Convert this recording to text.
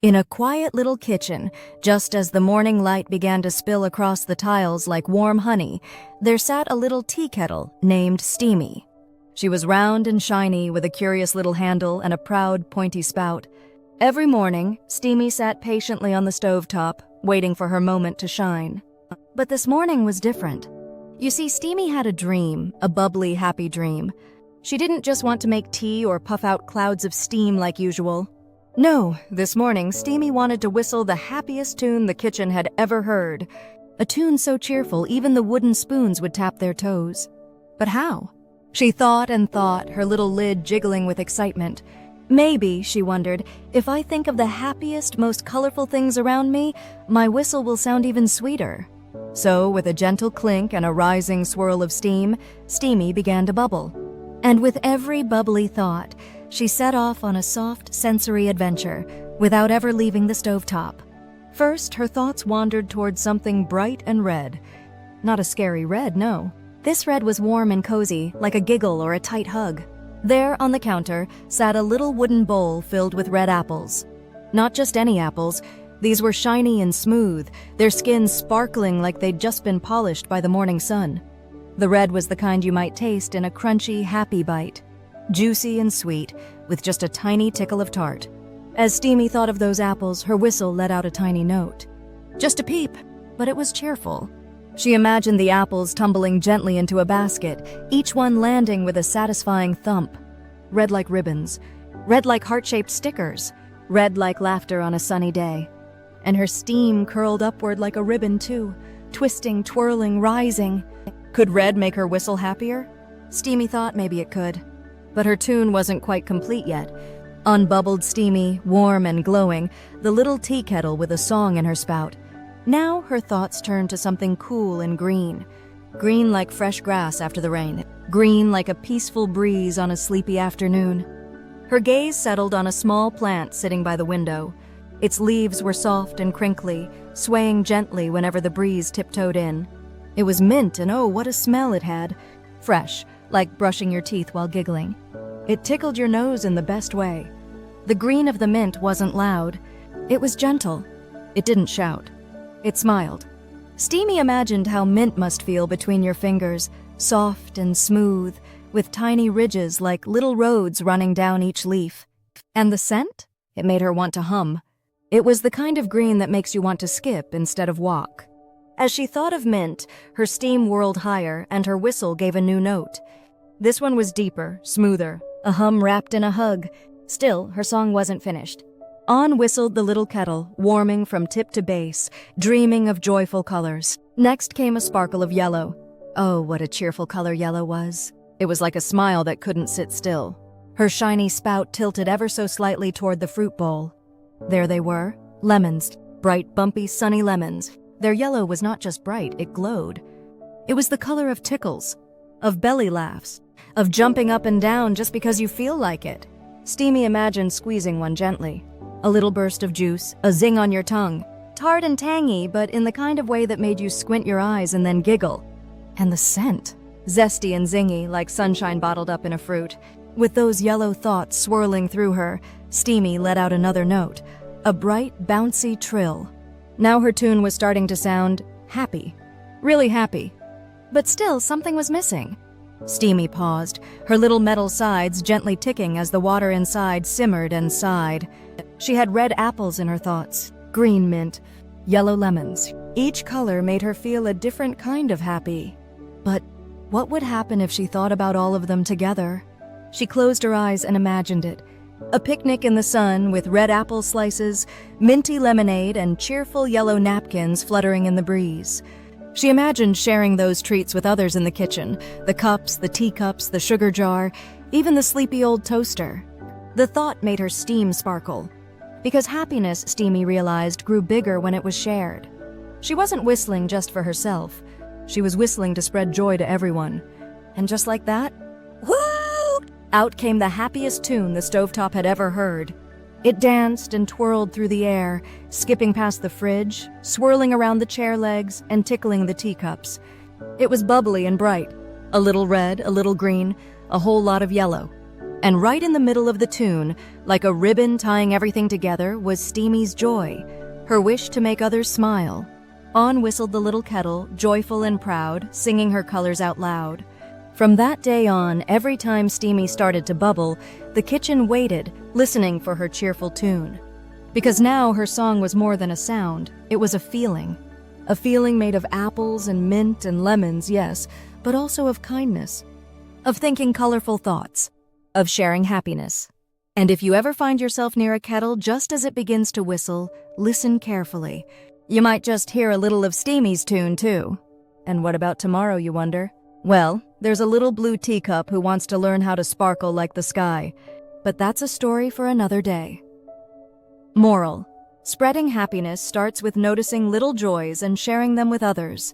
In a quiet little kitchen, just as the morning light began to spill across the tiles like warm honey, there sat a little tea kettle named Steamy. She was round and shiny with a curious little handle and a proud, pointy spout. Every morning, Steamy sat patiently on the stovetop, waiting for her moment to shine. But this morning was different. You see, Steamy had a dream, a bubbly, happy dream. She didn't just want to make tea or puff out clouds of steam like usual. No, this morning, Steamy wanted to whistle the happiest tune the kitchen had ever heard. A tune so cheerful even the wooden spoons would tap their toes. But how? She thought and thought, her little lid jiggling with excitement. Maybe, she wondered, if I think of the happiest, most colorful things around me, my whistle will sound even sweeter. So, with a gentle clink and a rising swirl of steam, Steamy began to bubble. And with every bubbly thought, she set off on a soft, sensory adventure, without ever leaving the stovetop. First, her thoughts wandered toward something bright and red. Not a scary red, no. This red was warm and cozy, like a giggle or a tight hug. There, on the counter, sat a little wooden bowl filled with red apples. Not just any apples. These were shiny and smooth, their skins sparkling like they'd just been polished by the morning sun. The red was the kind you might taste in a crunchy, happy bite. Juicy and sweet, with just a tiny tickle of tart. As Steamy thought of those apples, her whistle let out a tiny note. Just a peep, but it was cheerful. She imagined the apples tumbling gently into a basket, each one landing with a satisfying thump. Red like ribbons, red like heart-shaped stickers, red like laughter on a sunny day. And her steam curled upward like a ribbon too, twisting, twirling, rising. Could red make her whistle happier? Steamy thought maybe it could. But her tune wasn't quite complete yet. Unbubbled Steamy, warm and glowing, the little tea kettle with a song in her spout. Now her thoughts turned to something cool and green. Green like fresh grass after the rain. Green like a peaceful breeze on a sleepy afternoon. Her gaze settled on a small plant sitting by the window. Its leaves were soft and crinkly, swaying gently whenever the breeze tiptoed in. It was mint, and oh, what a smell it had. Fresh, like brushing your teeth while giggling. It tickled your nose in the best way. The green of the mint wasn't loud. It was gentle. It didn't shout. It smiled. Steamy imagined how mint must feel between your fingers, soft and smooth, with tiny ridges like little roads running down each leaf. And the scent? It made her want to hum. It was the kind of green that makes you want to skip instead of walk. As she thought of mint, her steam whirled higher and her whistle gave a new note. This one was deeper, smoother, a hum wrapped in a hug. Still, her song wasn't finished. On whistled the little kettle, warming from tip to base, dreaming of joyful colors. Next came a sparkle of yellow. Oh, what a cheerful color yellow was. It was like a smile that couldn't sit still. Her shiny spout tilted ever so slightly toward the fruit bowl. There they were, lemons, bright, bumpy, sunny lemons. Their yellow was not just bright, it glowed. It was the color of tickles, of belly laughs, of jumping up and down just because you feel like it. Steamy imagined squeezing one gently. A little burst of juice, a zing on your tongue. Tart and tangy, but in the kind of way that made you squint your eyes and then giggle. And the scent. Zesty and zingy, like sunshine bottled up in a fruit. With those yellow thoughts swirling through her, Steamy let out another note. A bright, bouncy trill. Now her tune was starting to sound happy. Really happy. But still, something was missing. Steamy paused, her little metal sides gently ticking as the water inside simmered and sighed. She had red apples in her thoughts, green mint, yellow lemons. Each color made her feel a different kind of happy. But what would happen if she thought about all of them together? She closed her eyes and imagined it. A picnic in the sun with red apple slices, minty lemonade, and cheerful yellow napkins fluttering in the breeze. She imagined sharing those treats with others in the kitchen, the cups, the teacups, the sugar jar, even the sleepy old toaster. The thought made her steam sparkle. Because happiness, Steamy realized, grew bigger when it was shared. She wasn't whistling just for herself. She was whistling to spread joy to everyone. And just like that, whoo! Out came the happiest tune the stovetop had ever heard. It danced and twirled through the air, skipping past the fridge, swirling around the chair legs, and tickling the teacups. It was bubbly and bright. A little red, a little green, a whole lot of yellow. And right in the middle of the tune, like a ribbon tying everything together, was Steamy's joy, her wish to make others smile. On whistled the little kettle, joyful and proud, singing her colors out loud. From that day on, every time Steamy started to bubble, the kitchen waited, listening for her cheerful tune. Because now her song was more than a sound, it was a feeling. A feeling made of apples and mint and lemons, yes, but also of kindness, of thinking colorful thoughts, of sharing happiness. And if you ever find yourself near a kettle just as it begins to whistle, listen carefully. You might just hear a little of Steamy's tune, too. And what about tomorrow, you wonder? Well, there's a little blue teacup who wants to learn how to sparkle like the sky. But that's a story for another day. Moral: spreading happiness starts with noticing little joys and sharing them with others.